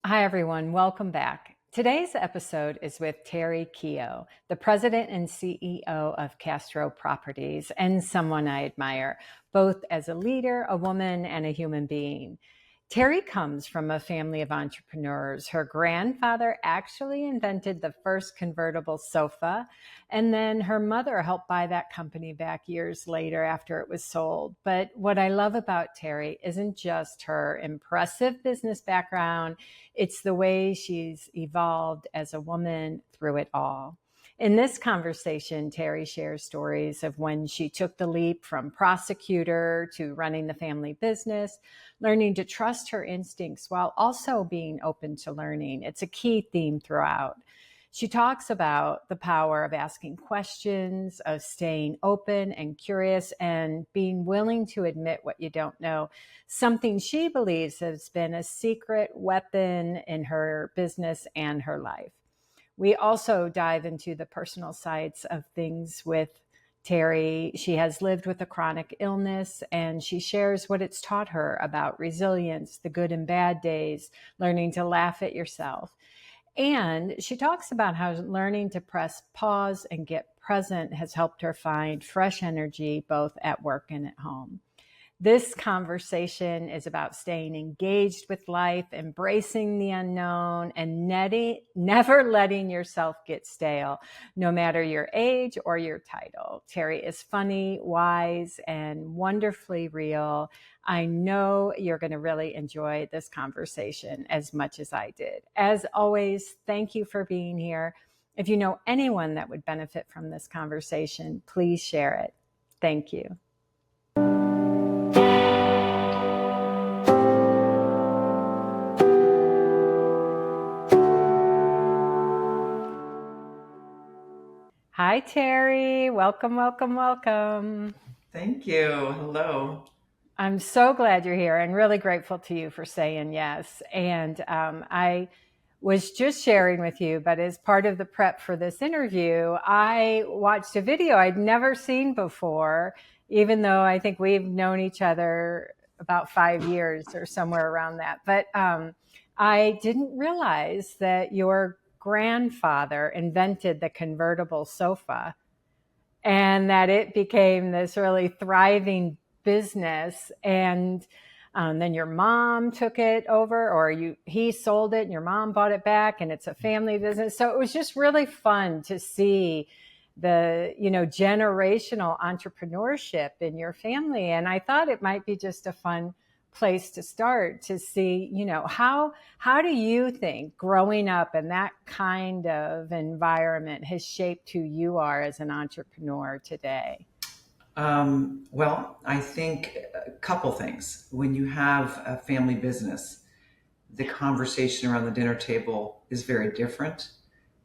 Hi, everyone. Welcome back. Today's episode is with Terri Keogh, the president and CEO of Castro Properties, and someone I admire, both as a leader, a woman, and a human being. Terri comes from a family of entrepreneurs. Her grandfather actually invented the first convertible sofa, and then her mother helped buy that company back years later after it was sold. But what I love about Terri isn't just her impressive business background, it's the way she's evolved as a woman through it all. In this conversation, Terri shares stories of when she took the leap from prosecutor to running the family business, learning to trust her instincts while also being open to learning. It's a key theme throughout. She talks about the power of asking questions, of staying open and curious, and being willing to admit what you don't know, something she believes has been a secret weapon in her business and her life. We also dive into the personal sides of things with Terri. She has lived with a chronic illness, and she shares what it's taught her about resilience, the good and bad days, learning to laugh at yourself. And she talks about how learning to press pause and get present has helped her find fresh energy both at work and at home. This conversation is about staying engaged with life, embracing the unknown, and never letting yourself get stale, no matter your age or your title. Terri is funny, wise, and wonderfully real. I know you're going to really enjoy this conversation as much as I did. As always, thank you for being here. If you know anyone that would benefit from this conversation, please share it. Thank you. Hi, Terri. Welcome, welcome, welcome. Thank you. Hello. I'm so glad you're here and really grateful to you for saying yes. And I was just sharing with you, but as part of the prep for this interview, I watched a video I'd never seen before, even though I think we've known each other about 5 years or somewhere around that. But I didn't realize that your grandfather invented the convertible sofa and that it became this really thriving business. And then your mom took it over, or he sold it and your mom bought it back, and it's a family business. So it was just really fun to see the generational entrepreneurship in your family. And I thought it might be just a fun place to start to see, how do you think growing up in that kind of environment has shaped who you are as an entrepreneur today? Well, I think a couple things. When you have a family business, the conversation around the dinner table is very different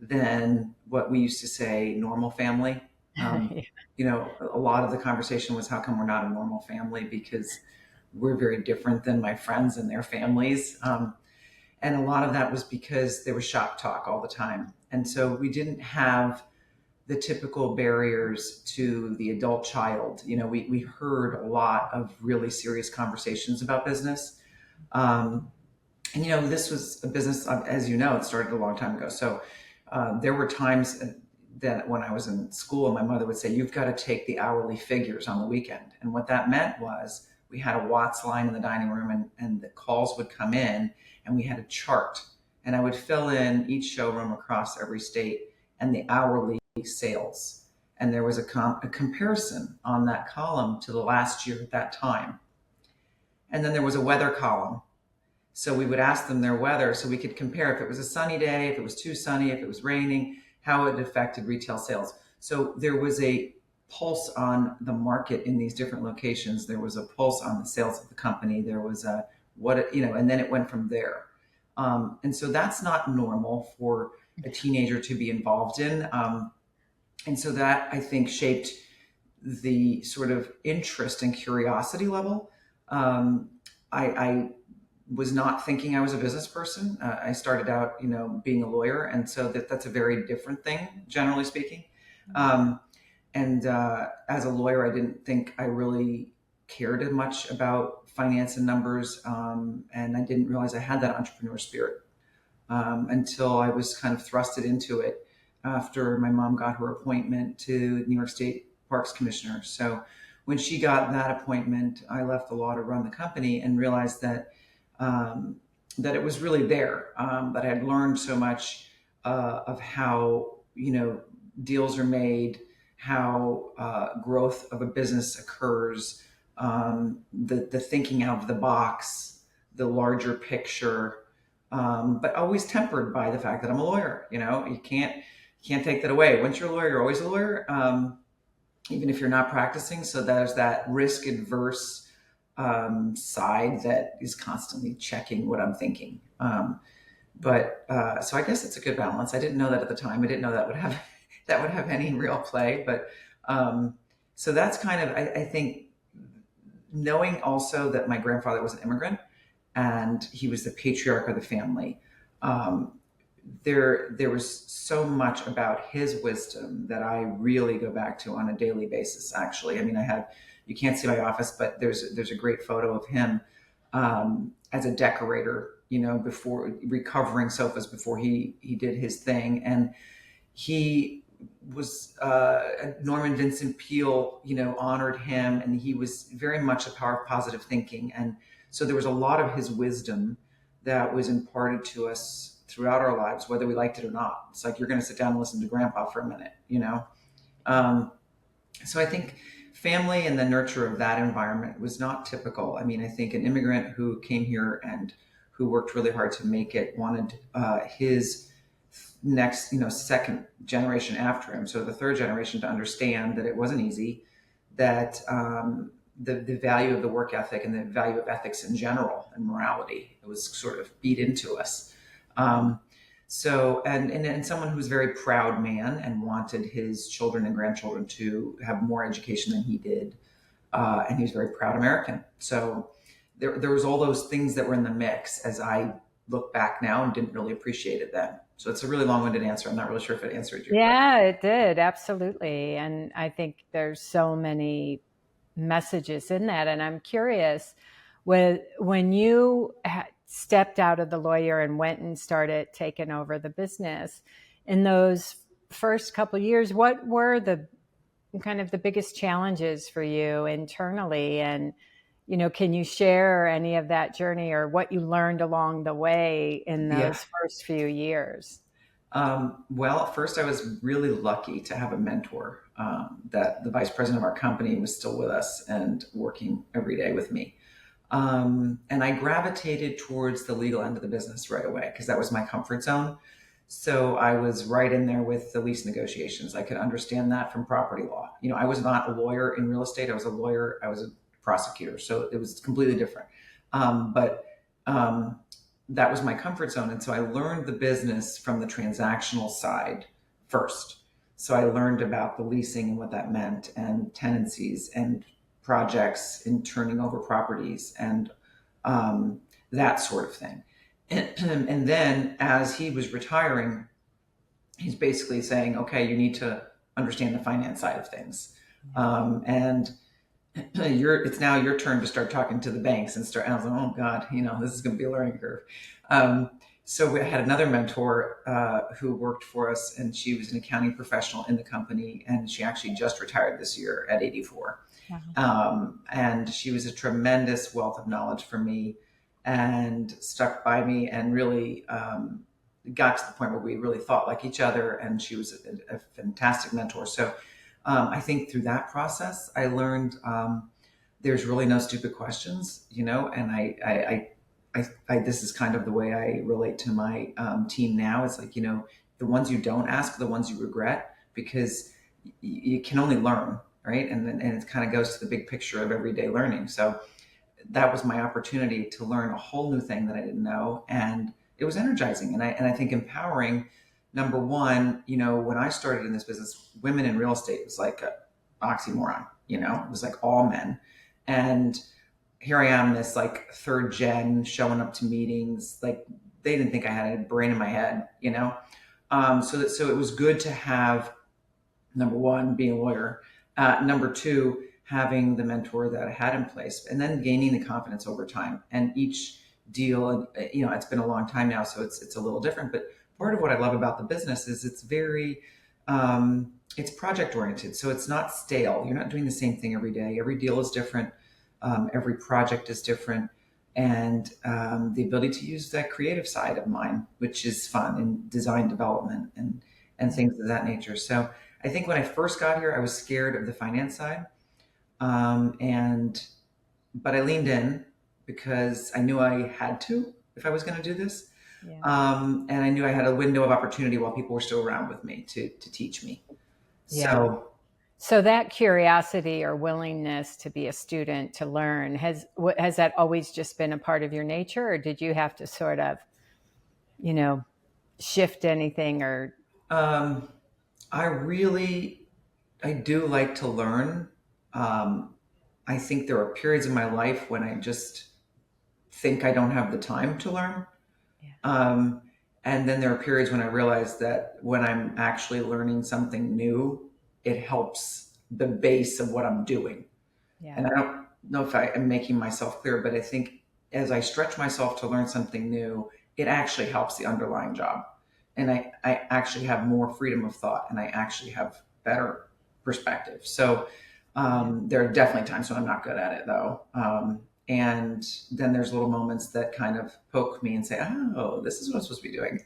than what we used to say normal family. Um, a lot of the conversation was how come we're not a normal family because we're very different than my friends and their families. And a lot of that was because there was shop talk all the time. And so we didn't have the typical barriers to the adult child. We heard a lot of really serious conversations about business. And this was a business, as you know, it started a long time ago. So there were times that when I was in school, my mother would say, you've got to take the hourly figures on the weekend. And what that meant was we had a Watts line in the dining room, and the calls would come in, and we had a chart. And I would fill in each showroom across every state and the hourly sales. And there was a comparison on that column to the last year at that time. And then there was a weather column. So we would ask them their weather so we could compare if it was a sunny day, if it was too sunny, if it was raining, how it affected retail sales. So there was a pulse on the market in these different locations. There was a pulse on the sales of the company. There was and then it went from there. And so that's not normal for a teenager to be involved in. And so that, I think, shaped the sort of interest and curiosity level. I was not thinking I was a business person. I started out, being a lawyer. And so that's a very different thing, generally speaking. And as a lawyer, I didn't think I really cared much about finance and numbers. And I didn't realize I had that entrepreneur spirit. until I was kind of thrusted into it after my mom got her appointment to New York State Parks Commissioner. So when she got that appointment, I left the law to run the company and realized that it was really there. That I had learned so much of how deals are made, how growth of a business occurs, the thinking out of the box, the larger picture, but always tempered by the fact that I'm a lawyer. You can't take that away. Once you're a lawyer, you're always a lawyer, even if you're not practicing. So there's that risk adverse side that is constantly checking what I'm thinking. So I guess it's a good balance. I didn't know that at the time. I didn't know that would have that would have any real play. But so that's kind of, I think, knowing also that my grandfather was an immigrant and he was the patriarch of the family. There was so much about his wisdom that I really go back to on a daily basis. Actually, I mean, you can't see my office, but there's a great photo of him as a decorator, before recovering sofas before he did his thing. And he was Norman Vincent Peale, honored him, and he was very much a power of positive thinking. And so there was a lot of his wisdom that was imparted to us throughout our lives, whether we liked it or not. It's like, you're going to sit down and listen to grandpa for a minute, So I think family and the nurture of that environment was not typical. I mean, I think an immigrant who came here and who worked really hard to make it wanted his next, second generation after him, so the third generation, to understand that it wasn't easy, that the value of the work ethic and the value of ethics in general and morality, it was sort of beat into us. And someone who was a very proud man and wanted his children and grandchildren to have more education than he did. And he was a very proud American. So there was all those things that were in the mix as I look back now and didn't really appreciate it then. So it's a really long-winded answer. I'm not really sure if it answered your question. Yeah, it did. Absolutely. And I think there's so many messages in that. And I'm curious, when you stepped out of the lawyer and went and started taking over the business, in those first couple of years, what were the kind of the biggest challenges for you internally? And, can you share any of that journey or what you learned along the way in those first few years? Well, first, I was really lucky to have a mentor, that the vice president of our company was still with us and working every day with me. And I gravitated towards the legal end of the business right away because that was my comfort zone. So I was right in there with the lease negotiations. I could understand that from property law. I was not a lawyer in real estate. I was a lawyer. I was a prosecutor. So it was completely different. But that was my comfort zone. And so I learned the business from the transactional side first. So I learned about the leasing and what that meant, and tenancies and projects in turning over properties and that sort of thing. And then as he was retiring, he's basically saying, okay, you need to understand the finance side of things. And it's now your turn to start talking to the banks and I was like, oh God, this is going to be a learning curve. So we had another mentor who worked for us, and she was an accounting professional in the company, and she actually just retired this year at 84. Wow. And she was a tremendous wealth of knowledge for me and stuck by me and really got to the point where we really thought like each other, and she was a fantastic mentor. So I think through that process, I learned there's really no stupid questions, and I this is kind of the way I relate to my team now. It's like, the ones you don't ask are the ones you regret, because you can only learn, right? And it kind of goes to the big picture of everyday learning. So that was my opportunity to learn a whole new thing that I didn't know, and it was energizing, and I think empowering. Number one, when I started in this business, women in real estate was like an oxymoron. It was like all men, and here I am, this like third gen showing up to meetings. Like, they didn't think I had a brain in my head, So it was good to have, number one, being a lawyer. Number two, having the mentor that I had in place, and then gaining the confidence over time. And each deal. And it's been a long time now, so it's a little different. But part of what I love about the business is it's very it's project oriented, so it's not stale. You're not doing the same thing every day. Every deal is different. Every project is different, and the ability to use that creative side of mine, which is fun in design development and things of that nature. So I think when I first got here, I was scared of the finance side, and but I leaned in because I knew I had to if I was going to do this. Yeah. And I knew I had a window of opportunity while people were still around with me to teach me. Yeah. So So that curiosity or willingness to be a student, to learn, has that always just been a part of your nature, or did you have to sort of, you know, shift anything or? um, I do like to learn. Um, I think there are periods in my life when I just think I don't have the time to learn. Yeah. Um, and then there are periods when I realize that when I'm actually learning something new, it helps the base of what I'm doing. Yeah. And I don't know if I am making myself clear, but I think as I stretch myself to learn something new, it actually helps the underlying job. And I actually have more freedom of thought, and I actually have better perspective. So there are definitely times when I'm not good at it, though. And then there's little moments that kind of poke me and say, oh, this is what I'm supposed to be doing.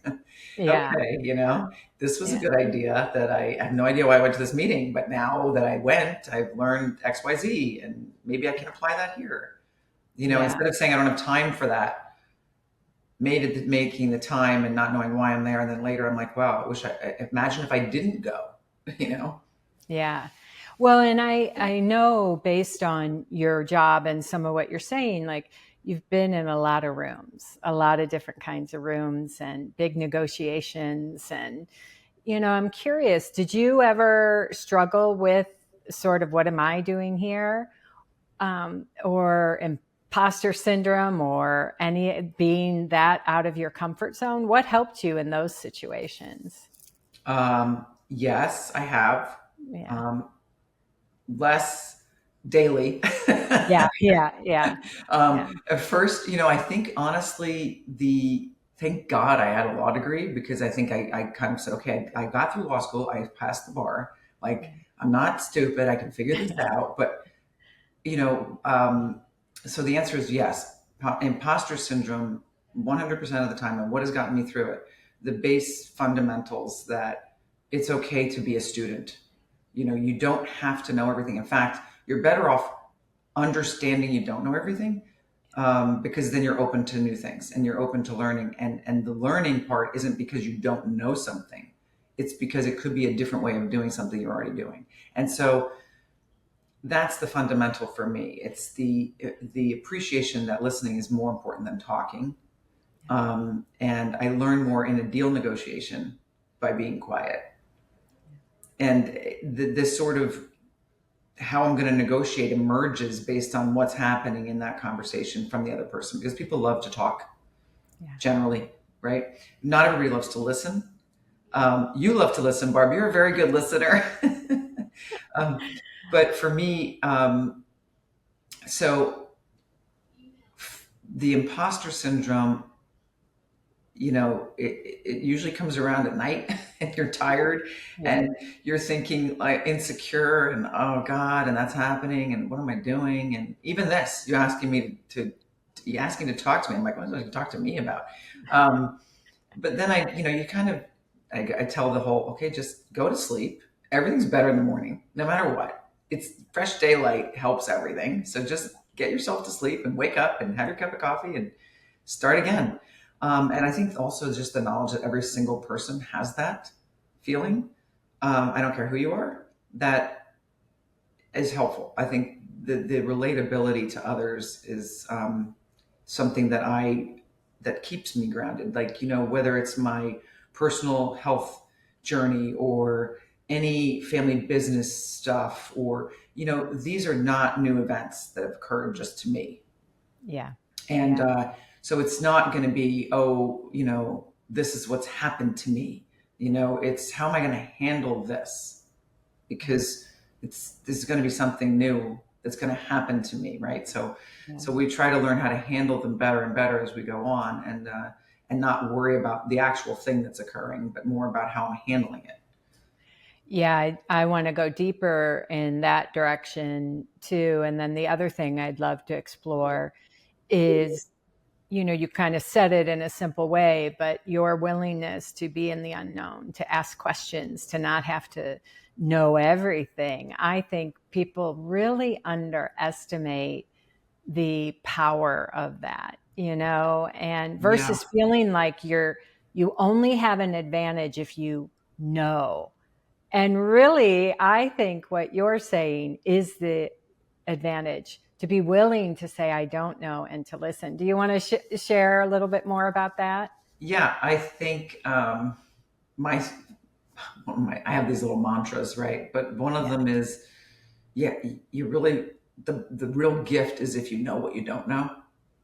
Yeah. Okay, this was a Yeah. good idea that I have no idea why I went to this meeting, but now that I went, I've learned XYZ, and maybe I can apply that here. Yeah. Instead of saying I don't have time for that, making the time and not knowing why I'm there. And then later I'm like, wow, imagine if I didn't go, you know? Yeah. Well, and I know based on your job and some of what you're saying, like you've been in a lot of rooms, a lot of different kinds of rooms and big negotiations. And, I'm curious, did you ever struggle with sort of what am I doing here? Or imposter syndrome or any being that out of your comfort zone? What helped you in those situations? Yes, I have. Yeah. Um, Less daily. Yeah. Yeah. Yeah. Yeah. At first, I think honestly, thank God I had a law degree, because I think I kind of said, okay, I got through law school, I passed the bar. Like, I'm not stupid, I can figure this out. But, you know, um, so the answer is yes. Imposter syndrome, 100% of the time, and what has gotten me through it, the base fundamentals that it's okay to be a student. You don't have to know everything. In fact, you're better off understanding you don't know everything, because then you're open to new things and you're open to learning. And the learning part isn't because you don't know something. It's because it could be a different way of doing something you're already doing. And so that's the fundamental for me. It's the appreciation that listening is more important than talking. And I learn more in a deal negotiation by being quiet. And this sort of how I'm going to negotiate emerges based on what's happening in that conversation from the other person, because people love to talk generally, right? Not everybody loves to listen. You love to listen, Barb. You're a very good listener. But for me, so the imposter syndrome, it usually comes around at night and you're tired and you're thinking like insecure and, oh God, and that's happening. And what am I doing? And even this, you asking to talk to me. I'm like, what are you talk to me about? But then I tell the whole, okay, just go to sleep. Everything's better in the morning, no matter what. It's fresh daylight helps everything. So just get yourself to sleep and wake up and have your cup of coffee and start again. And I think also just the knowledge that every single person has that feeling. I don't care who you are, that is helpful. I think the relatability to others is something that keeps me grounded. Like, whether it's my personal health journey or any family business stuff, or, these are not new events that have occurred just to me. Yeah. And so it's not going to be, oh, this is what's happened to me. It's how am I going to handle this? Because this is going to be something new that's going to happen to me, right? So Yeah. so we try to learn how to handle them better and better as we go on, and not worry about the actual thing that's occurring, but more about how I'm handling it. Yeah, I want to go deeper in that direction too. And then the other thing I'd love to explore is, you kind of said it in a simple way, but your willingness to be in the unknown, to ask questions, to not have to know everything. I think people really underestimate the power of that, and Yeah. versus feeling like you only have an advantage if you know. And really, I think what you're saying is the advantage, to be willing to say, I don't know, and to listen. Do you want to share a little bit more about that? Yeah, I think my, I have these little mantras, right? But one of Yeah. them is, yeah, you really, the real gift is if you know what you don't know.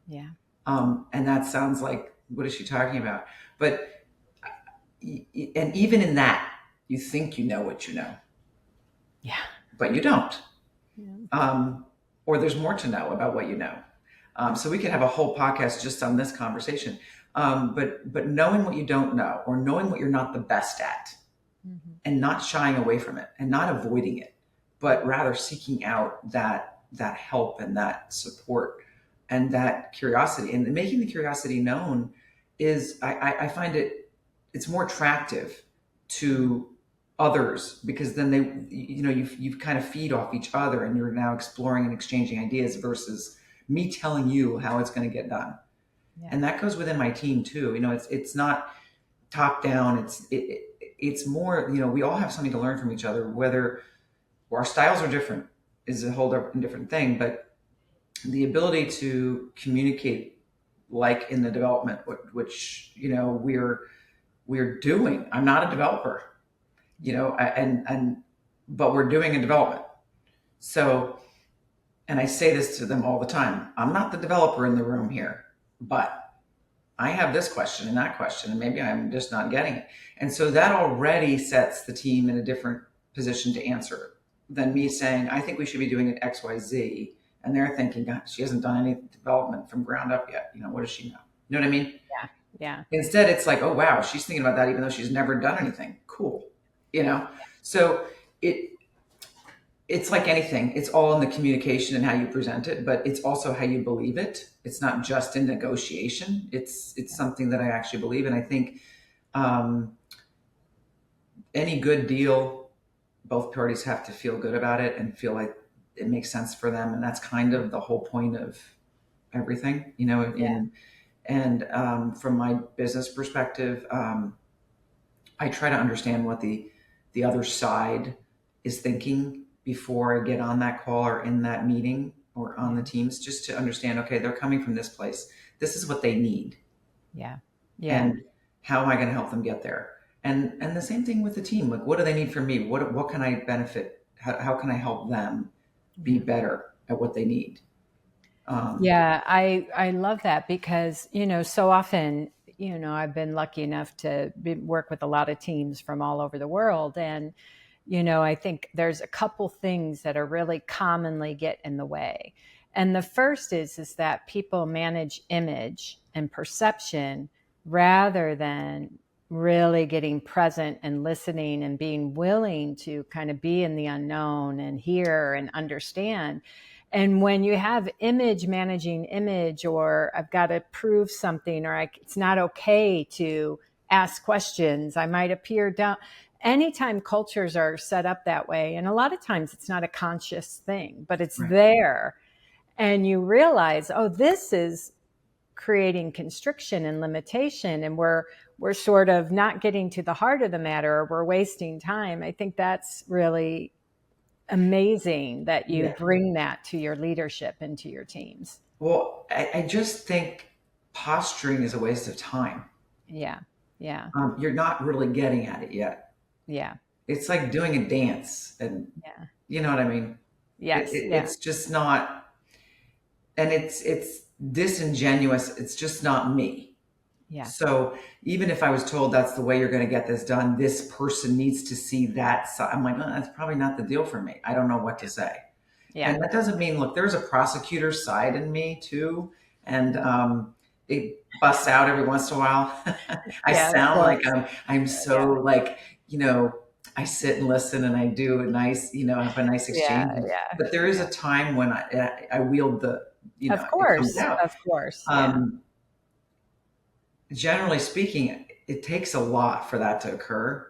Yeah. And that sounds like, what is she talking about? But, and even in that, you think you know what you know, Yeah. but you don't. Yeah. Or there's more to know about what you know. So we could have a whole podcast just on this conversation. But knowing what you don't know, or knowing what you're not the best at, Mm-hmm. and not shying away from it and not avoiding it, but rather seeking out that help and that support and that curiosity, and making the curiosity known is, I find it's more attractive to others, because then you kind of feed off each other, and you're now exploring and exchanging ideas versus me telling you how it's going to get done. Yeah. And that goes within my team too. It's not top down. It's more, we all have something to learn from each other. Whether our styles are different is a whole different thing, but the ability to communicate, like in the development, which we're doing. I'm not a developer, and but we're doing a development. So, and I say this to them all the time, I'm not the developer in the room here, but I have this question and that question, and maybe I'm just not getting it. And so that already sets the team in a different position to answer than me saying, I think we should be doing it XYZ. And they're thinking, God, she hasn't done any development from ground up yet. What does she know? You know what I mean? Yeah. Yeah. Instead, it's like, oh, wow, she's thinking about that even though she's never done anything. Cool. So it, it's like anything. It's all in the communication and how you present it, but it's also how you believe it. It's not just in negotiation. It's something that I actually believe, and I think um, any good deal, both parties have to feel good about it and feel like it makes sense for them, and that's kind of the whole point of everything, Yeah. And from my business perspective, I try to understand what the other side is thinking before I get on that call or in that meeting or on the teams, just to understand, okay, they're coming from this place. This is what they need. Yeah. Yeah. And how am I going to help them get there? And the same thing with the team. Like, what do they need from me? What can I benefit? How can I help them be better at what they need? Yeah, I love that because, so often, I've been lucky enough to work with a lot of teams from all over the world. And, I think there's a couple things that are really commonly get in the way. And the first is that people manage image and perception rather than really getting present and listening and being willing to kind of be in the unknown and hear and understand. And when you have image managing image, or I've got to prove something, or it's not okay to ask questions, I might appear down. Anytime cultures are set up that way, and a lot of times it's not a conscious thing, but it's Right. there, and you realize, oh, this is creating constriction and limitation, and we're sort of not getting to the heart of the matter, or we're wasting time. I think that's really amazing that you Yeah. bring that to your leadership and to your teams. Well, I just think posturing is a waste of time. Yeah. Yeah. You're not really getting at it yet. Yeah. It's like doing a dance, and Yeah. you know what I mean. Yes. Yeah. It's just not, and it's disingenuous. It's just not me. Yeah. So even if I was told that's the way you're going to get this done, this person needs to see that side. I'm like, oh, that's probably not the deal for me. I don't know what to say. Yeah. And that doesn't mean, look, there's a prosecutor side in me too. And it busts out every once in a while. I Yeah, of sound like course. I'm so Yeah. like, I sit and listen and I do a nice, have a nice Yeah. exchange. Yeah. But there is Yeah. a time when I wield Of it comes course. out. Of course. Yeah. Um, Generally speaking, it takes a lot for that to occur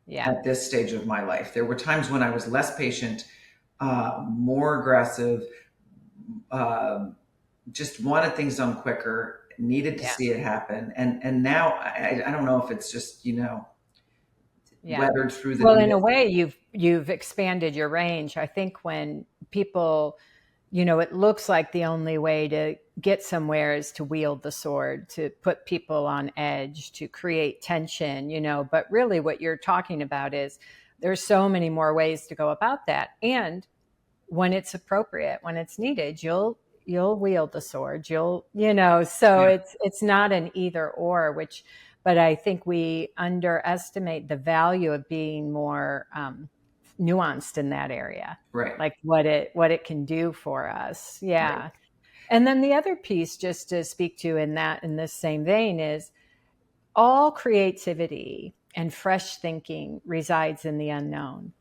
Yeah. at this stage of my life. There were times when I was less patient, more aggressive, uh, just wanted things done quicker, needed to Yeah. see it happen. And now I don't know if it's just, Yeah. weathered through the Well, in a BS. way, you've expanded your range. I think when people, it looks like the only way to get somewhere is to wield the sword, to put people on edge, to create tension, but really what you're talking about is there's so many more ways to go about that. And when it's appropriate, when it's needed, you'll wield the sword. So Yeah, it's not an either or, but I think we underestimate the value of being more nuanced in that area, right. like what it can do for us. Right. Yeah. And then the other piece, just to speak to in this same vein, is all creativity and fresh thinking resides in the unknown.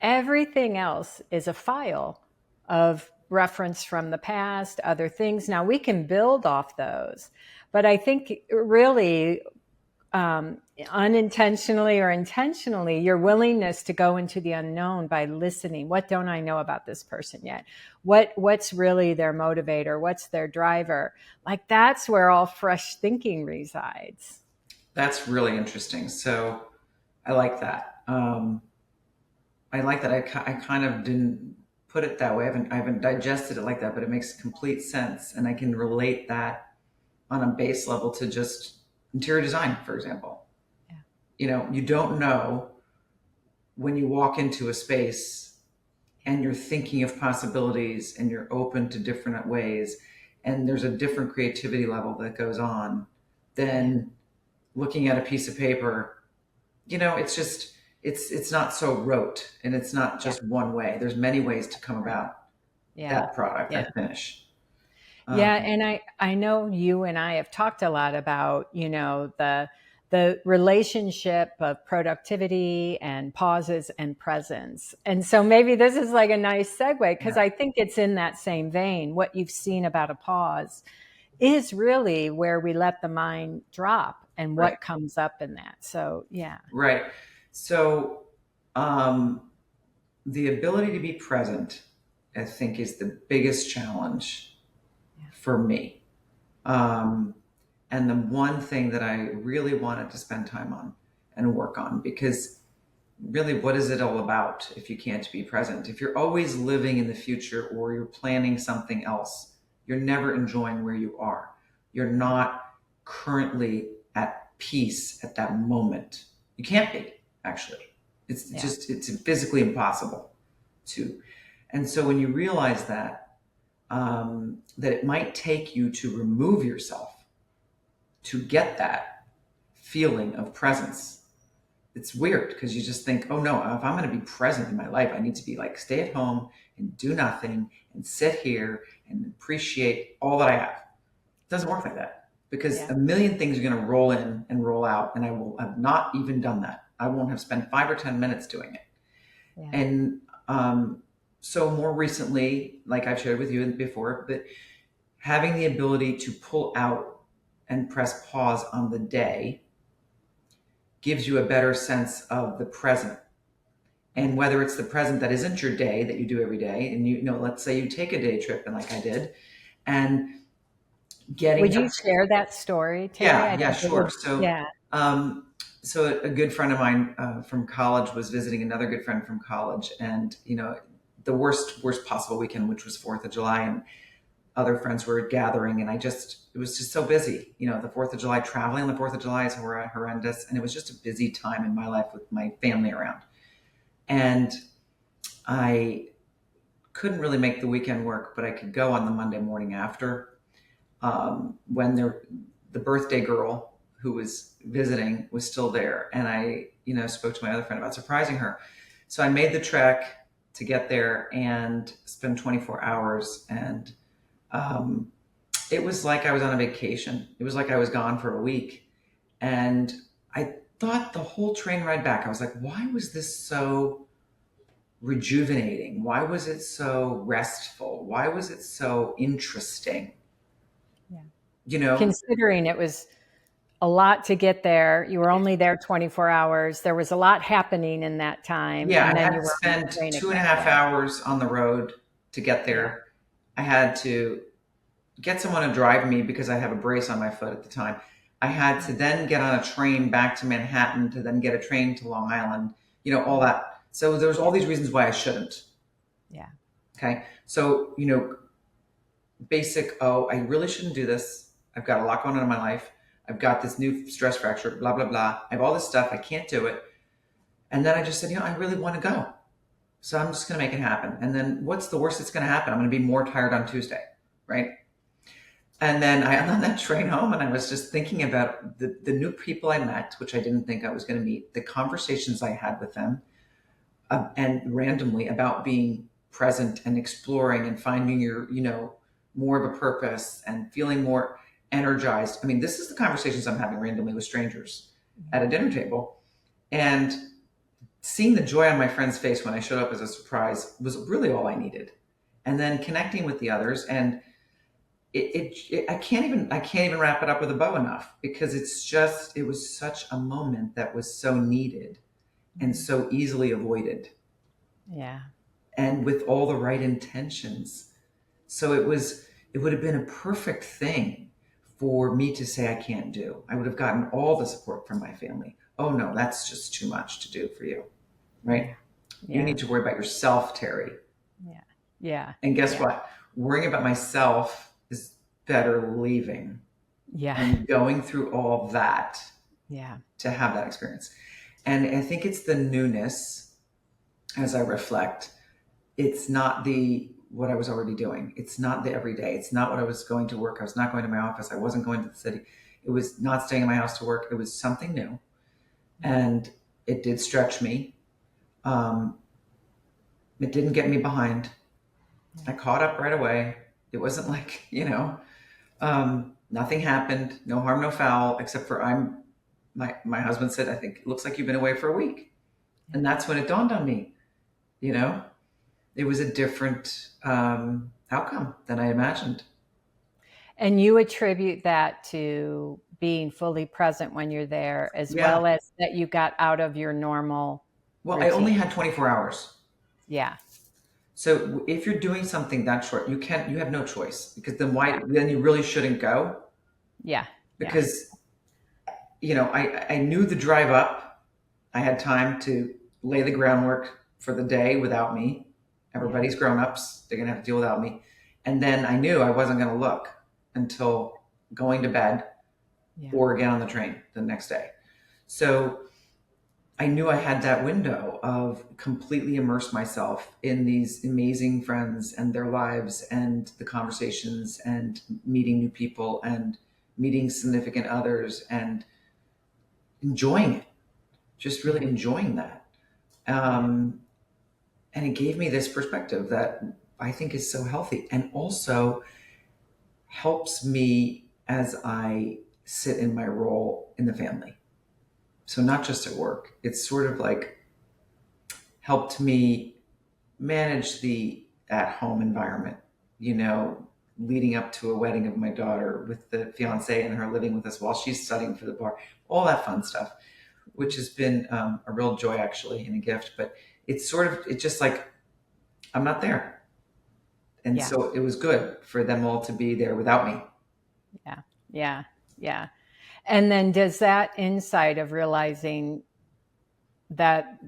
Everything else is a file of reference from the past, other things. Now we can build off those, but I think really, unintentionally or intentionally, your willingness to go into the unknown by listening. What don't I know about this person yet? What's really their motivator? What's their driver? Like that's where all fresh thinking resides. That's really interesting. So I like that. I like that. I kind of didn't put it that way. I haven't digested it like that, but it makes complete sense. And I can relate that on a base level to just interior design, for example. Yeah. You don't know when you walk into a space and you're thinking of possibilities and you're open to different ways and there's a different creativity level that goes on Yeah. than looking at a piece of paper. It's just it's not so rote and it's not Yeah. just one way. There's many ways to come about Yeah. that product, Yeah. that finish. Yeah, um, and I know you and I have talked a lot about, the relationship of productivity and pauses and presence. And so maybe this is like a nice segue because yeah, I think it's in that same vein. What you've seen about a pause is really where we let the mind drop and right, what comes up in that. So, yeah. right. So um, the ability to be present, I think, is the biggest challenge Yeah. for me. Um, and the one thing that I really wanted to spend time on and work on, because really, what is it all about if you can't be present? If you're always living in the future or you're planning something else, you're never enjoying where you are. You're not currently at peace at that moment. You can't be, actually. It's Yeah. just, it's physically impossible to. And so when you realize that it might take you to remove yourself to get that feeling of presence. It's weird because you just think, oh no, if I'm going to be present in my life, I need to be like stay at home and do nothing and sit here and appreciate all that I have. It doesn't work like that because Yeah. a million things are going to roll in and roll out, and I will have not even done that. I won't have spent 5 or 10 minutes doing it. Yeah. And so more recently, like I've shared with you before, that having the ability to pull out and press pause on the day gives you a better sense of the present. And whether it's the present that isn't your day that you do every day, and let's say you take a day trip, and like I did, and Would getting up. you share that story, Terry? Yeah, I yeah, think it sure. would. Yeah. Um, so a good friend of mine from college was visiting another good friend from college, and the worst possible weekend, which was 4th of July, and other friends were gathering, and it was just so busy. The 4th of July, traveling on the 4th of July is horrendous, and it was just a busy time in my life with my family around, and I couldn't really make the weekend work, but I could go on the Monday morning after, when the birthday girl who was visiting was still there. And I, spoke to my other friend about surprising her. So I made the trek to get there and spend 24 hours. And it was like I was on a vacation. It was like I was gone for a week. And I thought the whole train ride back, I was like, why was this so rejuvenating? Why was it so restful? Why was it so interesting? Yeah. You know, Considering it was a lot to get there, you were only there 24 hours. There was a lot happening in that time. yeah, And I then had you to were on the spend train two and a again. half Yeah. hours on the road to get Yeah. there. I had to get someone to drive me because I have a brace on my foot at the time. I had to then get on a train back to Manhattan to then get a train to Long Island, all that. So there's all these reasons why I shouldn't. Yeah. Okay. So, basic, oh, I really shouldn't do this. I've got a lot going on in my life. I've got this new stress fracture, blah, blah, blah. I have all this stuff. I can't do it. And then I just said, I really want to go. So I'm just going to make it happen. And then what's the worst that's going to happen? I'm going to be more tired on Tuesday. Right. And then I am on that train home and I was just thinking about the new people I met, which I didn't think I was going to meet, the conversations I had with them, and randomly about being present and exploring and finding your, more of a purpose and feeling more energized. I mean, this is the conversations I'm having randomly with strangers at a dinner table. And seeing the joy on my friend's face when I showed up as a surprise was really all I needed. And then connecting with the others, and I can't even wrap it up with a bow enough, because it was such a moment that was so needed and so easily avoided, Yeah. and with all the right intentions. So it would have been a perfect thing for me to say I can't do. I would have gotten all the support from my family. Oh no, that's just too much to do for you, right? Yeah. You need to worry about yourself, Terri. Yeah. Yeah. And guess Yeah. what? Worrying about myself is better leaving Yeah. and going through all that Yeah. to have that experience. And I think it's the newness as I reflect. It's not what I was already doing. It's not the everyday. It's not what I was going to work. I was not going to my office. I wasn't going to the city. It was not staying in my house to work. It was something new. And it did stretch me. It didn't get me behind. I caught up right away. It wasn't like, nothing happened, no harm, no foul, except for my husband said, I think it looks like you've been away for a week. And that's when it dawned on me, it was a different outcome than I imagined. And you attribute that to being fully present when you're there, as Yeah. well as that you got out of your normal Well, routine. I only had 24 hours. Yeah. So if you're doing something that short, you have no choice, because then you really shouldn't go. Yeah. Because, I knew the drive up, I had time to lay the groundwork for the day without me. Everybody's grown-ups. They're going to have to deal without me. And then I knew I wasn't going to look until going to bed or again on the train the next day. So I knew I had that window of completely immerse myself in these amazing friends and their lives and the conversations and meeting new people and meeting significant others and enjoying it, just really enjoying that. And it gave me this perspective that I think is so healthy, and also helps me as I sit in my role in the family. So not just at work, it's sort of like helped me manage the at-home environment, leading up to a wedding of my daughter with the fiance and her living with us while she's studying for the bar, all that fun stuff, which has been a real joy, actually, and a gift. But it's just like, I'm not there. And so it was good for them all to be there without me. Yeah. Yeah. Yeah. And then does that insight of realizing that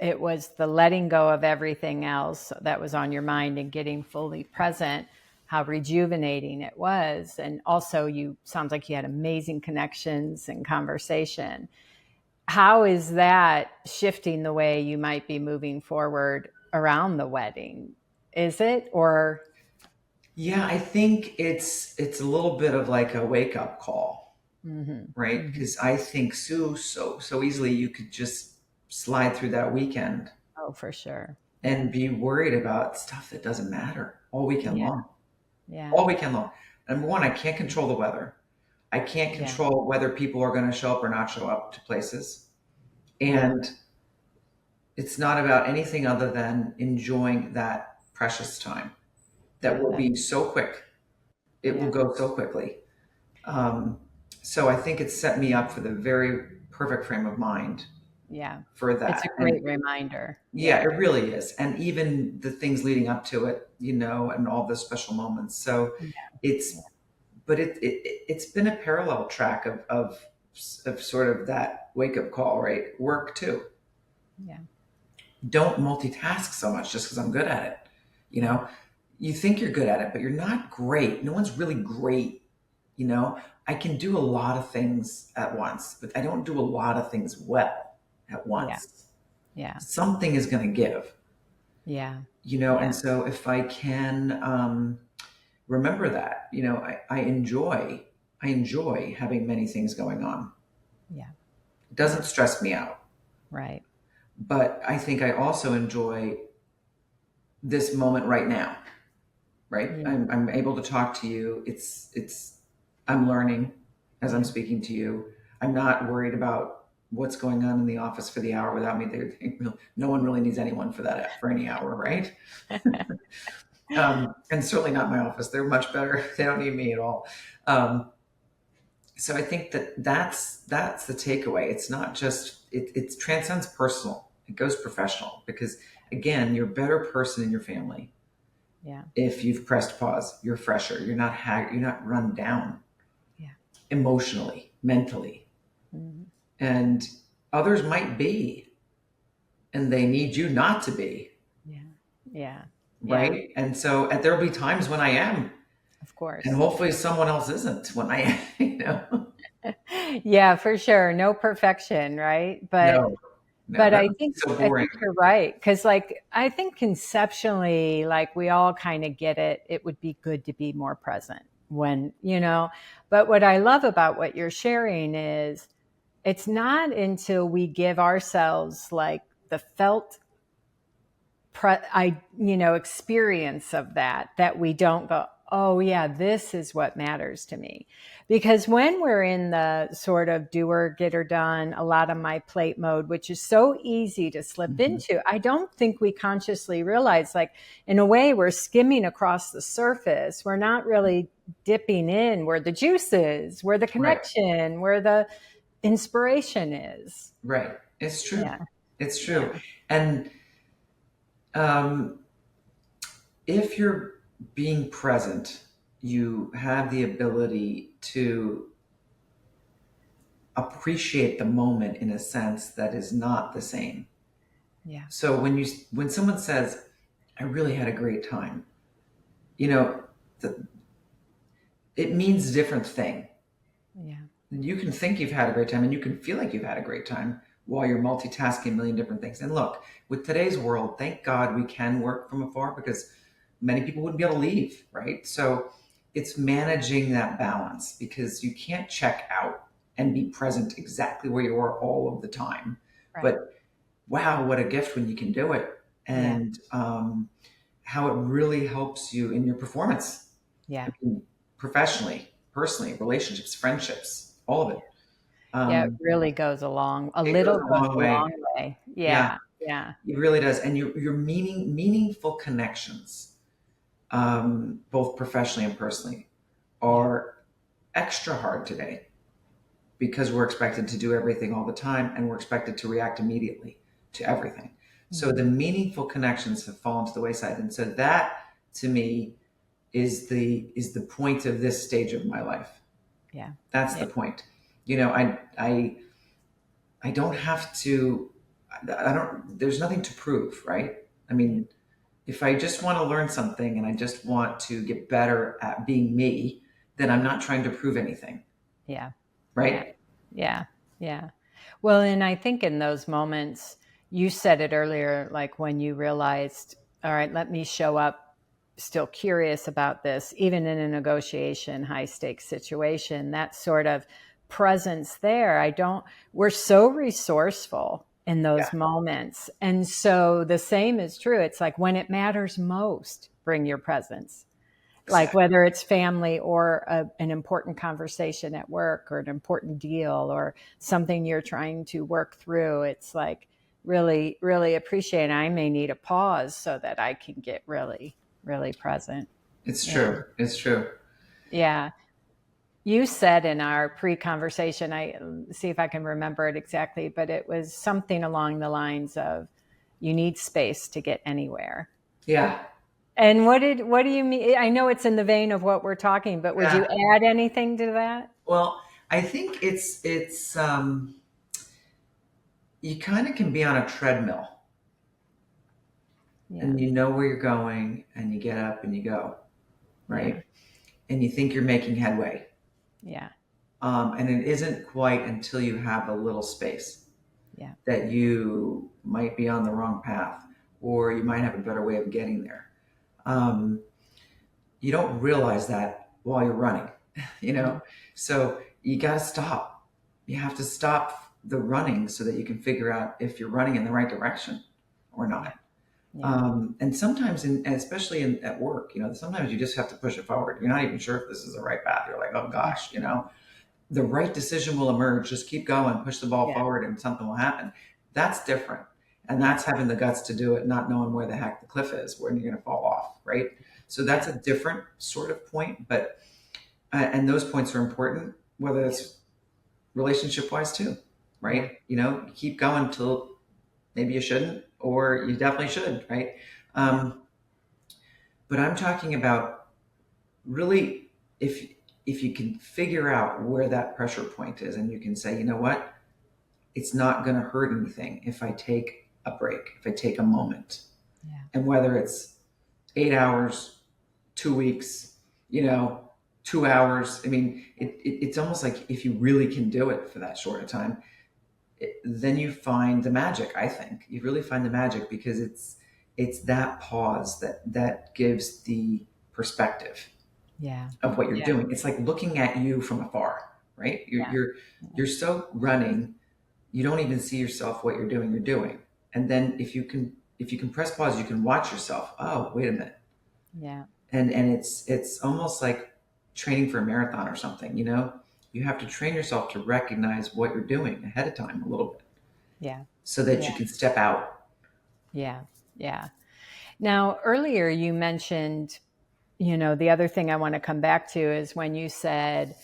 it was the letting go of everything else that was on your mind and getting fully present, how rejuvenating it was. And also, sounds like you had amazing connections and conversation. How is that shifting the way you might be moving forward around the wedding? Is it, or? Yeah, I think it's a little bit of like a wake-up call, right? Because I think so easily you could just slide through that weekend. Oh, for sure. and be worried about stuff that doesn't matter all weekend Yeah. long. Yeah. All weekend long. Number one, I can't control the weather. I can't Yeah. control whether people are going to show up or not show up to places. Yeah. And it's not about anything other than enjoying that precious time that Yeah. will be so quick. It will Yeah. go so quickly. Um, so I think it's set me up for the very perfect frame of mind Yeah. for It's a that. And great reminder. yeah, Yeah. it really is. And even the things leading up to it, and all the special moments. So Yeah. it's, but it's been a parallel track of sort of that wake up call, right? Work too. Yeah. Don't multitask so much just because I'm good at it. You Yeah. know, you think you're good at it, but you're not great. No one's really great. I can do a lot of things at once, but I don't do a lot of things well at Yeah. once. Yeah. Something is going to give, Yeah. and Yeah. so if I can remember that, I enjoy having many things going on. Yeah. It Yeah. doesn't stress me out, Right. but I think I also enjoy this moment right now. Right, Mm. I'm able to talk to you. I'm learning as I'm Yeah. speaking to you. I'm not worried about what's going on in the office for the hour without me there. No one really needs anyone for any hour, right? And certainly not my office. They're much better. They don't need me at all. Um, so I think that's the takeaway. It's not just it transcends personal. It goes professional because again, you're a better person in your family Yeah. if you've pressed pause. You're fresher. You're not run down Yeah. emotionally, mentally, Mhm. and others might be, and they need you not to be, Yeah. Yeah. Yeah. right? And so there'll be times when I am, Of and course. hopefully someone else isn't when I am. Yeah, for sure. No perfection, right? But No, no, but that I would be think so I boring. think you're right because like I think conceptually like we all kind of get it. It would be good to be more present when. But what I love about what you're sharing is it's not until we give ourselves like the felt experience of that we don't go, oh yeah, this is what matters to me. Because when we're in the sort of doer, get her done, a lot of my plate mode, which is so easy to slip Mhm. into, I don't think we consciously realize, like, in a way, we're skimming across the surface. We're not really dipping in where the juice is, where the Right, connection, where the inspiration is. right. It's true. Yeah. It's true. Yeah. And um, if you're being present, you have the ability to appreciate the moment in a sense that is not the same. Yeah. So when someone says, "I really had a great time," you know, the, it means a different thing. Yeah. You can think you've had a great time, and you can feel like you've had a great time while you're multitasking a million different things. And look, with today's world, thank God we can work from afar because many people wouldn't be able to leave, right? So it's managing that balance because you can't check out and be present exactly where you are all of the time. Right. But wow, what a gift when you can do it, Yeah. and how it really helps you in your performance. I Yeah. mean, professionally, personally, relationships, friendships, all of it. Yeah, it Um, really goes along. A it goes little a goes long a way. long way. Yeah, Yeah. Yeah. it really does. And your meaningful connections, both professionally and personally, Yeah. are extra hard today because we're expected to do everything all the time and we're expected to react immediately to everything. So the Mhm. meaningful connections have fallen to the wayside. And so that to me is the point of this stage of my life. Yeah. That's Yeah. the point. I don't have to, I don't, there's nothing to prove, right? I Yeah. mean, if I just want to learn something and I just want to get better at being me, then I'm not trying to prove anything, Yeah. Yeah. right? Yeah. Yeah. Well, and I think in those moments, you said it earlier, like when you realized, all right, let me show up still curious about this, even in a negotiation, high stakes situation, that sort of presence there. We're so resourceful in those moments. And so the same is true. It's like when it matters most, bring your presence. Like whether it's family or an important conversation at work or an important deal or something you're trying to work through, it's like really, really appreciate it. I may need a pause so that I can get really, really present. It's Yeah. true. It's true. Yeah. You said in our pre-conversation, I see if I can remember it exactly, but it was something along the lines of you need space to get anywhere. Yeah. And what do you mean? I know it's in the vein of what we're talking, but would you Yeah. add anything to that? Well, I think you kind of can be on a treadmill Yeah. and you know where you're going and you get up and you go, right? Yeah. And you think you're making headway. Yeah. And it isn't quite until you have a little space Yeah. that you might be on the wrong path or you might have a better way of getting there. You don't realize that while you're running, you know? So you got to stop. You have to stop the running so that you can figure out if you're running in the right direction or not. Yeah. And sometimes, especially at work, sometimes you just have to push it forward. You're not even sure if this is the right path. You're like, oh gosh, the right decision will emerge. Just keep going, push the ball Yeah. forward, and something will happen. That's different. And that's having the guts to do it, not knowing where the heck the cliff is, when you're going to fall off, right? So that's a different sort of point. But, and those points are important, whether it's relationship wise too, right? You keep going till maybe you shouldn't, or you definitely should, right? But I'm talking about really if you can figure out where that pressure point is and you can say, you know what, it's not going to hurt anything if I take a break, if I take a moment. Yeah. And whether it's 8 hours, 2 weeks, 2 hours, I mean, it's almost like if you really can do it for that short a time, then you find the magic. I think you really find the magic because it's that pause that gives the perspective of what you're doing. It's like looking at you from afar, right? You're so running, you don't even see yourself what you're doing. And then if you can press pause, you can watch yourself. Oh, wait a minute. Yeah. And it's almost like training for a marathon or something, You have to train yourself to recognize what you're doing ahead of time a little bit. Yeah. So that you can step out. Yeah. Yeah. Now, earlier you mentioned, the other thing I want to come back to is when you said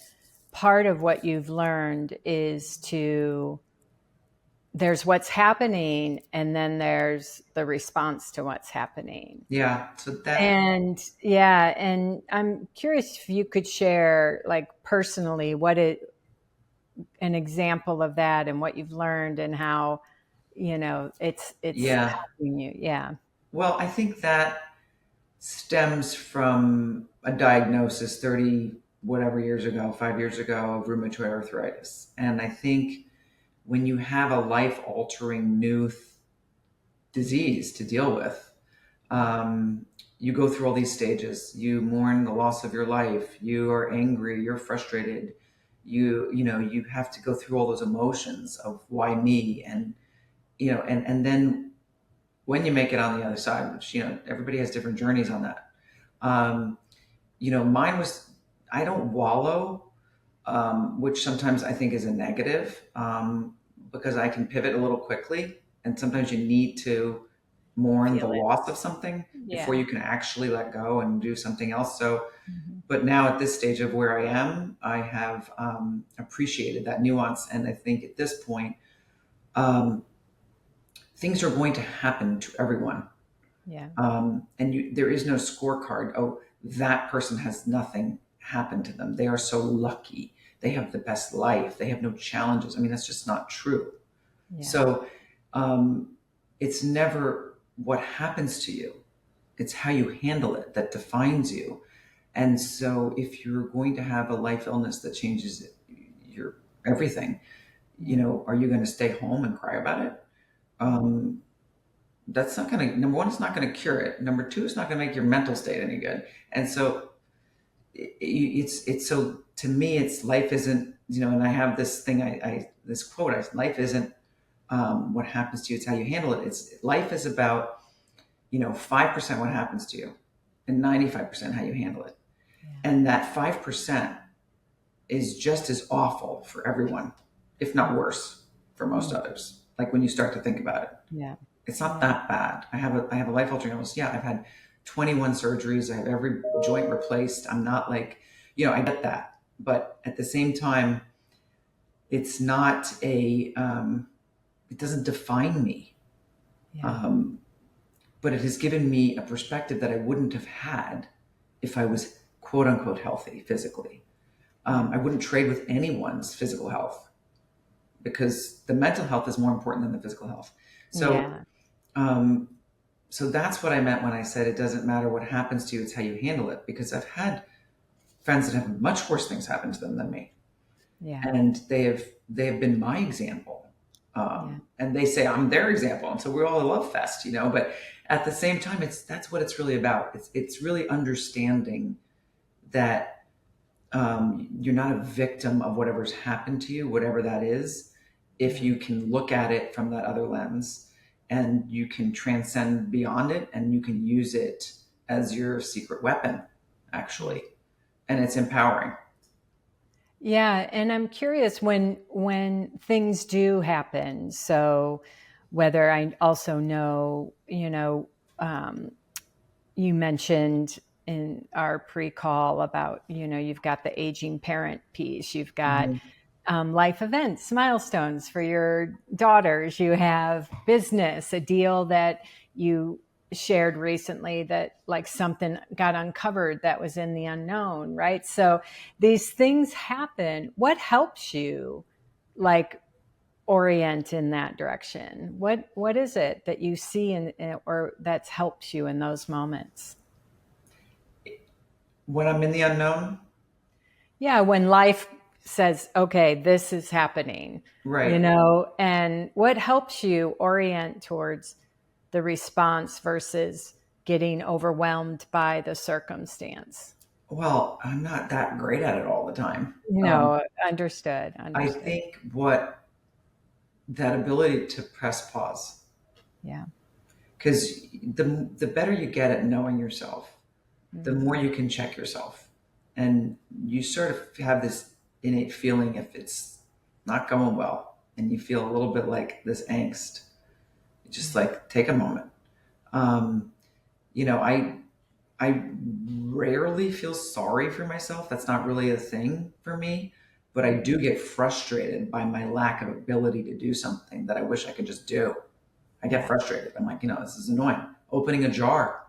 part of what you've learned is there's what's happening and then there's the response to what's happening. Yeah. So that. And I'm curious if you could share, like, personally, an example of that and what you've learned and how, it's helping you. Yeah. Well, I think that stems from a diagnosis 30 whatever years ago, 5 years ago, of rheumatoid arthritis. And I think when you have a life altering new disease to deal with, you go through all these stages. You mourn the loss of your life. You are angry. You're frustrated. You have to go through all those emotions of why me, and then when you make it on the other side, which everybody has different journeys on that. Mine was, I don't wallow, which sometimes I think is a negative, because I can pivot a little quickly, and sometimes you need to mourn the loss of something before you can actually let go and do something else. So, but now at this stage of where I am, I have appreciated that nuance, and I think at this point, things are going to happen to everyone. Yeah. And there is no scorecard. Oh, that person has nothing happen to them. They are so lucky. They have the best life. They have no challenges. I mean, that's just not true. Yeah. So it's never what happens to you. It's how you handle it that defines you. And so if you're going to have a life illness that changes your everything, are you going to stay home and cry about it? That's not going to, number one, it's not going to cure it. Number two, it's not going to make your mental state any good. And so it's so, to me, it's life isn't, and I have this thing, this quote, life isn't what happens to you, it's how you handle it. Life is about, 5% what happens to you and 95% how you handle it. Yeah. And that 5% is just as awful for everyone, if not worse for most others. Like when you start to think about it, Yeah. it's not that bad. I have a life altering illness. Yeah, I've had 21 surgeries. I have every joint replaced. I'm not like, I get that, but at the same time, it's not it doesn't define me. Yeah. But it has given me a perspective that I wouldn't have had if I was quote unquote healthy physically. I wouldn't trade with anyone's physical health because the mental health is more important than the physical health. So, Yeah. um, so that's what I meant when I said it doesn't matter what happens to you; it's how you handle it. Because I've had friends that have much worse things happen to them than me, Yeah. and they have been my example, and they say I'm their example, and so we're all a love fest, But at the same time, that's what it's really about. It's really understanding that you're not a victim of whatever's happened to you, whatever that is. If you can look at it from that other lens, and you can transcend beyond it, and you can use it as your secret weapon, actually, and it's empowering. Yeah, and I'm curious when things do happen. So whether I also know, you mentioned in our pre-call about, you've got the aging parent piece, you've got Mhm. life events, milestones for your daughters, you have business, a deal that you shared recently that like something got uncovered that was in the unknown, right? So these things happen. What helps you like orient in that direction? What is it that you see or that's helped you in those moments? When I'm in the unknown, Yeah, when life says, okay, this is happening, right? and what helps you orient towards the response versus getting overwhelmed by the circumstance? Well, I'm not that great at it all the time. No, understood, I understood. think what that ability to press pause, Yeah. because the better you get at knowing yourself, the Mm, more you can check yourself, and you sort of have this innate feeling if it's not going well, and you feel a little bit like this angst. Just mm, like take a moment. Um, you know, I rarely feel sorry for myself. That's not really a thing for me. But I do get frustrated by my lack of ability to do something that I wish I could just do. I get yeah, frustrated. I'm like, this is annoying. Opening a jar,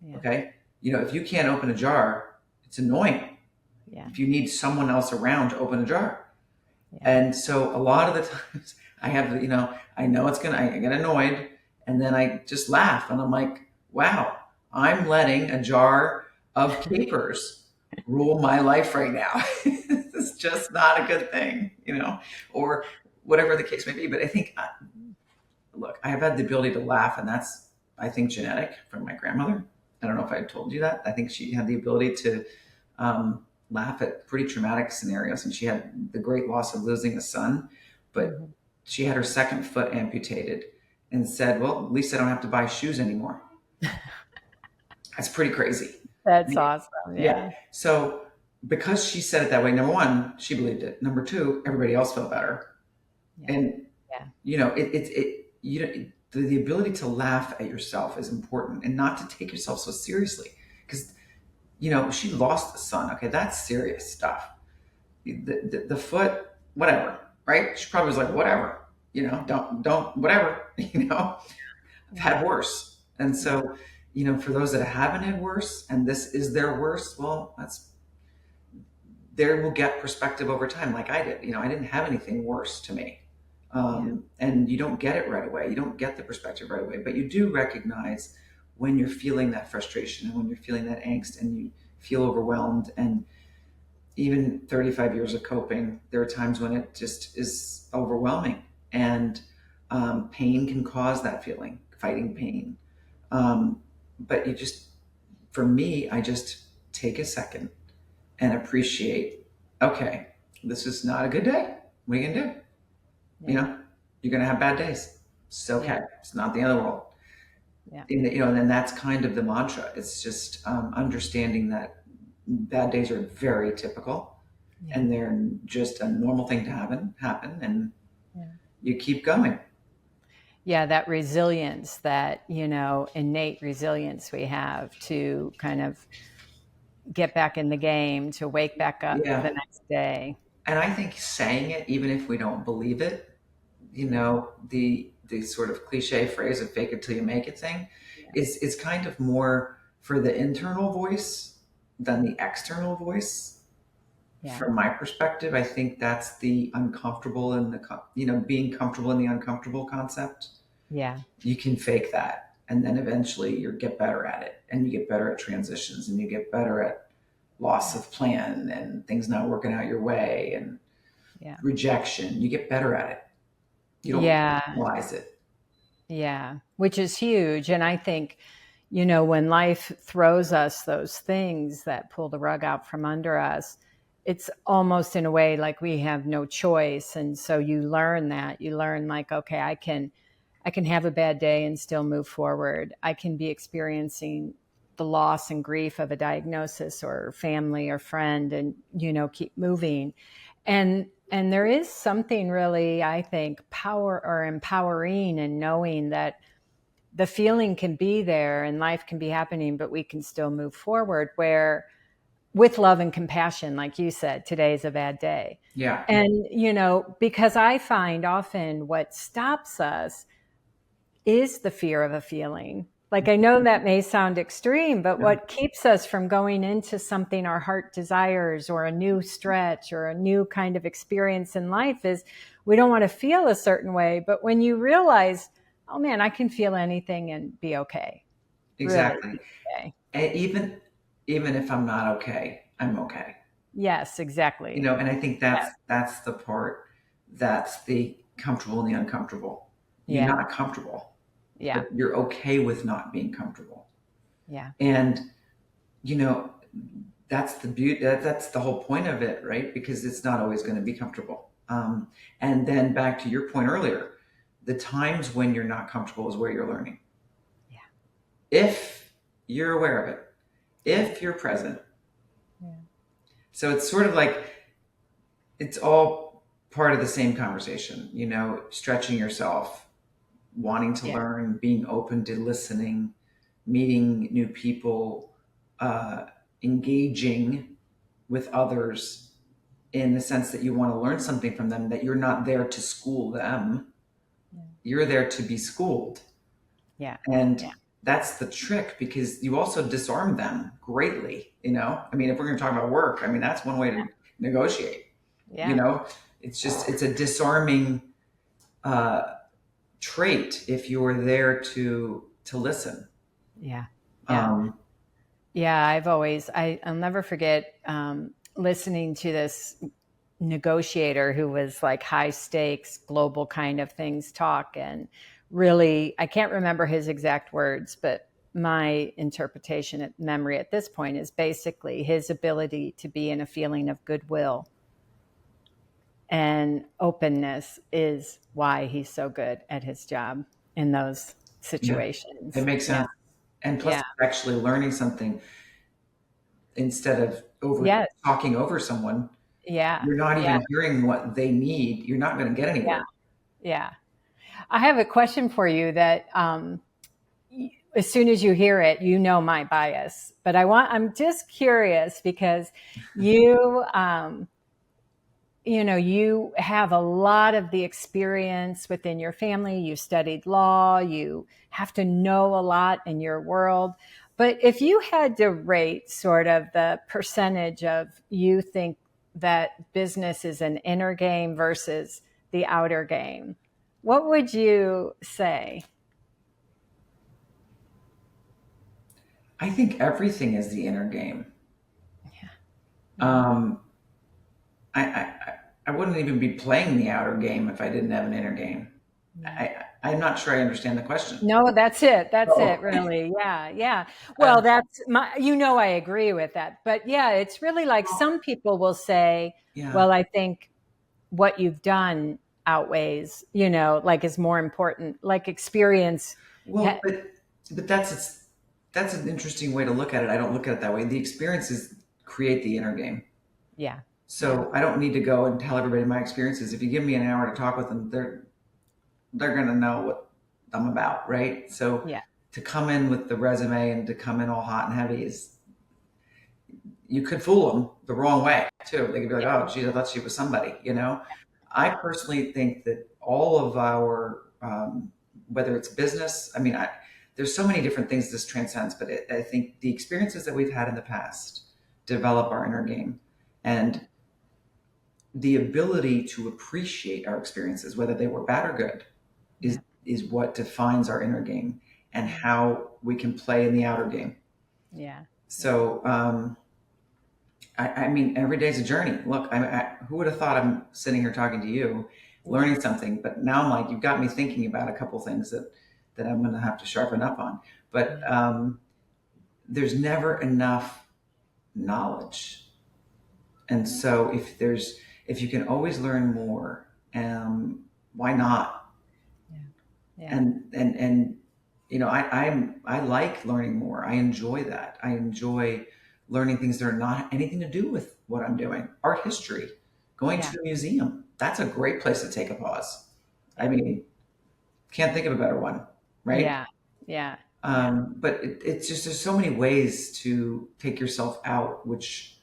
yeah, okay? If you can't open a jar, it's annoying. yeah, If you need someone else around to open a jar. yeah, And so a lot of the times I have, I know I get annoyed and then I just laugh and I'm like, wow, I'm letting a jar of capers rule my life right now. It's just not a good thing, or whatever the case may be. But I think, look, I have had the ability to laugh, and that's, I think, genetic from my grandmother. I don't know if I told you that. I think she had the ability to laugh at pretty traumatic scenarios, and she had the great loss of losing a son, but mhm. she had her second foot amputated and said, well, at least I don't have to buy shoes anymore. That's pretty crazy. That's awesome. Yeah. Yeah, So because she said it that way, number one, she believed it. Number two, everybody else felt better. yeah, And yeah, the ability to laugh at yourself is important and not to take yourself so seriously because she lost a son. Okay, that's serious stuff. The foot, whatever, right? She probably was like, whatever, don't whatever. I've yeah, had worse. And yeah, so, for those that haven't had worse and this is their worst, well, that's there will get perspective over time, like I did. I didn't have anything worse to me. yeah, And you don't get it right away. You don't get the perspective right away, but you do recognize when you're feeling that frustration and when you're feeling that angst and you feel overwhelmed. And even 35 years of coping, there are times when it just is overwhelming. And pain can cause that feeling, fighting pain. But for me, I just take a second and appreciate, okay, this is not a good day. What are you going to do? You yeah. know? You're going to have bad days. It's okay. Yeah. It's not the end of the world. Yeah. And then that's kind of the mantra. It's just understanding that bad days are very typical, Yeah. and they're just a normal thing to happen, and Yeah. you keep going. Yeah, that resilience, that, innate resilience we have to kind of get back in the game, to wake back up the Yeah. next day. And I think saying it, even if we don't believe it, Yeah. the sort of cliche phrase of fake it till you make it thing Yeah. is kind of more for the internal voice than the external voice. Yeah. From my perspective, I think that's the uncomfortable and being comfortable in the uncomfortable concept. Yeah. You can fake that, and then eventually you get better at it, and you get better at transitions, and you get better at loss of plan and things not working out your way and Yeah. rejection. You get better at it. You don't Yeah. realize it. Yeah. Which is huge. And I think, when life throws us those things that pull the rug out from under us, it's almost in a way like we have no choice. And so you learn that. You learn, like, okay, I can have a bad day and still move forward. I can be experiencing the loss and grief of a diagnosis or family or friend, and keep moving. And there is something really, I think, power or empowering in knowing that the feeling can be there and life can be happening, but we can still move forward, where with love and compassion, like you said, today's a bad day. Yeah. And because I find often what stops us is the fear of a feeling. Like, I know that may sound extreme, but Yeah. what keeps us from going into something our heart desires, or a new stretch, or a new kind of experience in life, is we don't want to feel a certain way. But when you realize, oh man, I can feel anything and be okay, really Exactly. be okay. And even if I'm not okay, I'm okay. Yes, exactly. And I think Yeah. that's the part, that's the comfortable and the uncomfortable. You're Yeah. not comfortable, but Yeah. you're okay with not being comfortable. Yeah. And you know, that's the beauty. That's the whole point of it, right? Because it's not always going to be comfortable. And then back to your point earlier, the times when you're not comfortable is where you're learning. Yeah. If you're aware of it, if you're present. Yeah. So it's sort of like it's all part of the same conversation, stretching yourself, wanting to Yeah. learn, being open to listening, meeting new people, engaging with others in the sense that you want to learn something from them, that you're not there to school them. Yeah. You're there to be schooled. Yeah. And Yeah. that's the trick, because you also disarm them greatly. I mean, if we're going to talk about work, I mean, that's one way to negotiate. Yeah. It's a disarming trait if you're there to listen. Yeah. Yeah. Yeah, I'll never forget listening to this negotiator who was like high stakes, global kind of things talk. And really, I can't remember his exact words, but my interpretation at memory at this point is basically his ability to be in a feeling of goodwill and openness is why he's so good at his job in those Yeah, it situations. makes Yeah. sense. And plus, Yeah. actually learning something instead of Yes. talking over someone. Yeah. You're not Yeah. even hearing what they need. You're not going to get Yeah. anywhere. Yeah. I have a question for you that as soon as you hear it, my bias. But I'm just curious because you, you have a lot of the experience within your family. You studied law. You have to know a lot in your world. But if you had to rate sort of the percentage of you think that business is an inner game versus the outer game, what would you say? I think everything is the inner game. Yeah. Yeah. Um, I wouldn't even be playing the outer game if I didn't have an inner game. Yeah. I'm not sure I understand the question. No, that's it. That's Oh, it, really. Yeah. Yeah. Well, um, that's I agree with that. But yeah, it's really like some people will say, yeah, well, I think what you've done outweighs, like is more important, like experience. Well, but that's an interesting way to look at it. I don't look at it that way. The experiences create the inner game. Yeah. Yeah. So I don't need to go and tell everybody my experiences. If you give me an hour to talk with them, they're going to know what I'm about, right? So Yeah. to come in with the resume and to come in all hot and heavy is, you could fool them the wrong way too. They could be like, Yeah. "Oh, geez, I thought she was somebody." I personally think that all of our, whether it's business, I mean, there's so many different things this transcends, but I think the experiences that we've had in the past develop our inner game, and the ability to appreciate our experiences, whether they were bad or good, is Yeah. is what defines our inner game and Yeah. how we can play in the outer game. Yeah. Yeah. So, I mean, every day's a journey. Look, who would have thought I'm sitting here talking to you, Yeah. learning something? But now I'm like, you've got me thinking about a couple things that I'm going to have to sharpen up on. But Yeah. there's never enough knowledge, and so if you can always learn more, why not? Yeah. Yeah. And I like learning more. I enjoy that. I enjoy learning things that are not anything to do with what I'm doing. Art history, going Yeah. to a museum. That's a great place to take a pause. I mean, can't think of a better one, right? Yeah. Yeah. Yeah. But it's just, there's so many ways to take yourself out, which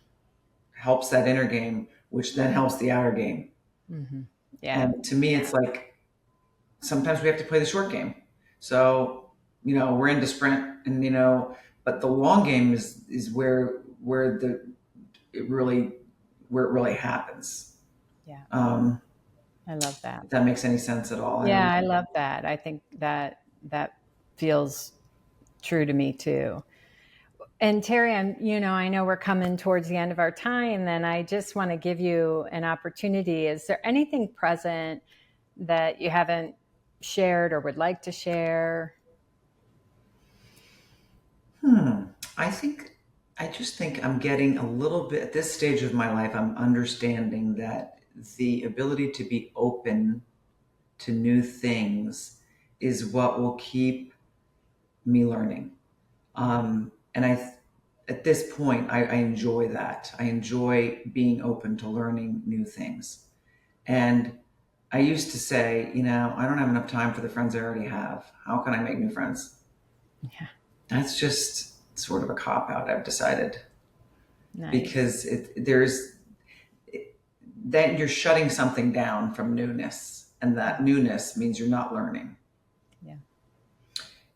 helps that inner game, which then helps the outer game. Hmm. Yeah. And to me, it's like sometimes we have to play the short game. So, we're into sprint, and but the long game is where it really where it really happens. Yeah. Um, I love that. if that makes any sense at all, I don't Yeah, I know. love that. I think that feels true to me too. And Terry, I know we're coming towards the end of our time, and I just want to give you an opportunity. Is there anything present that you haven't shared or would like to share? Hmm. I think I just think I'm getting a little bit at this stage of my life. I'm understanding that the ability to be open to new things is what will keep me learning. And at this point, I enjoy that. I enjoy being open to learning new things. And I used to say, I don't have enough time for the friends I already have. How can I make new friends? Yeah. That's just sort of a cop out, I've decided, Nice. because there's that you're shutting something down from newness, and that newness means you're not learning. Yeah.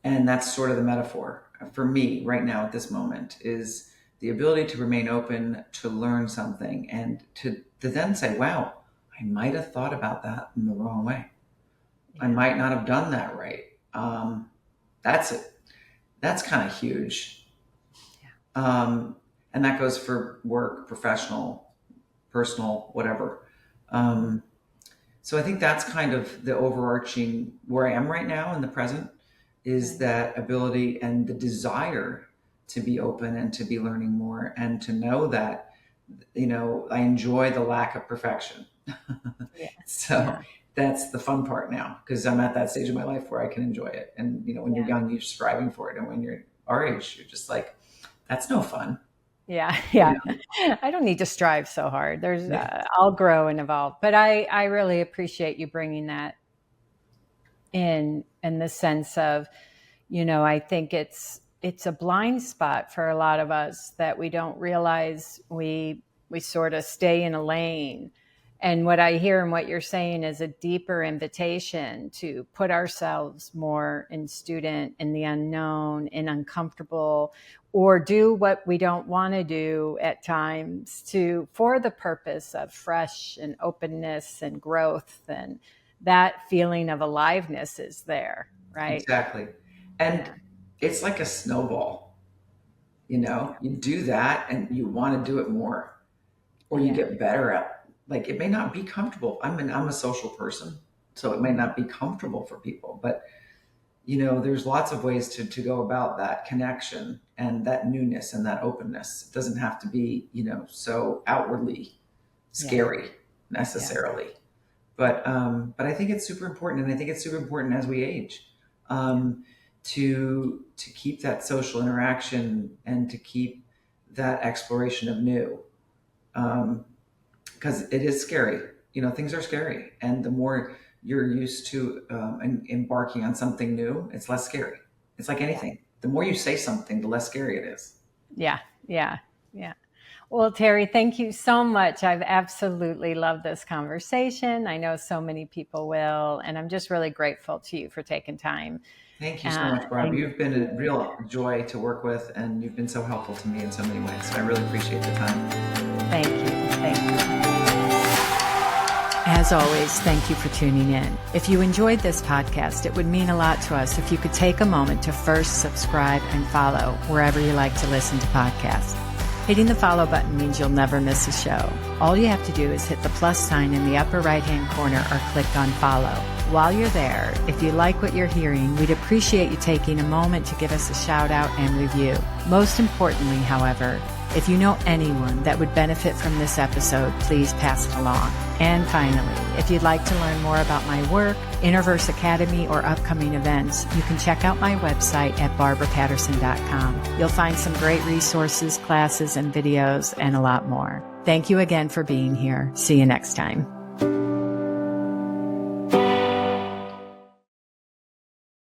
And that's sort of the metaphor for me right now at this moment, is the ability to remain open to learn something, and to then say, wow, I might have thought about that in the wrong way. I Yeah. might not have done that right. That's it. That's kind of huge. Yeah. And that goes for work, professional, personal, whatever. Um, so I think that's kind of the overarching where I am right now in the present, is Nice. that ability and the desire to be open and to be learning more, and to know that, I enjoy the lack of perfection. Yeah. So Yeah. that's the fun part now, because I'm at that stage of my life where I can enjoy it. And, when you're Yeah. young, you're striving for it. And when you're our age, you're just like, that's no fun. Yeah. You Yeah. know? I don't need to strive so hard. Yeah. I'll grow and evolve. But I really appreciate you bringing that in the sense of, I think it's a blind spot for a lot of us that we don't realize we sort of stay in a lane. And what I hear and what you're saying is a deeper invitation to put ourselves more in student, in the unknown, in uncomfortable, or do what we don't want to do at times for the purpose of fresh and openness and growth, and that feeling of aliveness is there, right? Exactly. And Yeah. it's like a snowball. You do that and you want to do it more, or you Yeah. get better at, like, it may not be comfortable. I'm a social person, so it may not be comfortable for people, but there's lots of ways to go about that connection and that newness and that openness. It doesn't have to be, so outwardly Yeah. scary Yeah. necessarily. But I think it's super important, and I think it's super important as we age, um, to keep that social interaction and to keep that exploration of new, because it is scary. Things are scary, and the more you're used to embarking on something new, it's less scary. It's like anything. The more you say something, the less scary it is. Yeah, yeah, yeah. Well, Terri, thank you so much. I've absolutely loved this conversation. I know so many people will, and I'm just really grateful to you for taking time. Thank you so much, Barb. And You've been a real joy to work with, and you've been so helpful to me in so many ways. So I really appreciate the time. thank you. Thank you. As always, thank you for tuning in. If you enjoyed this podcast, it would mean a lot to us if you could take a moment to first subscribe and follow wherever you like to listen to podcasts. Hitting the follow button means you'll never miss a show. All you have to do is hit the plus sign in the upper right-hand corner or click on follow. While you're there, if you like what you're hearing, we'd appreciate you taking a moment to give us a shout out and review. Most importantly, however, if you know anyone that would benefit from this episode, please pass it along. And finally, if you'd like to learn more about my work, Interverse Academy, or upcoming events, you can check out my website at barbarapatterson.com. You'll find some great resources, classes, and videos, and a lot more. Thank you again for being here. See you next time.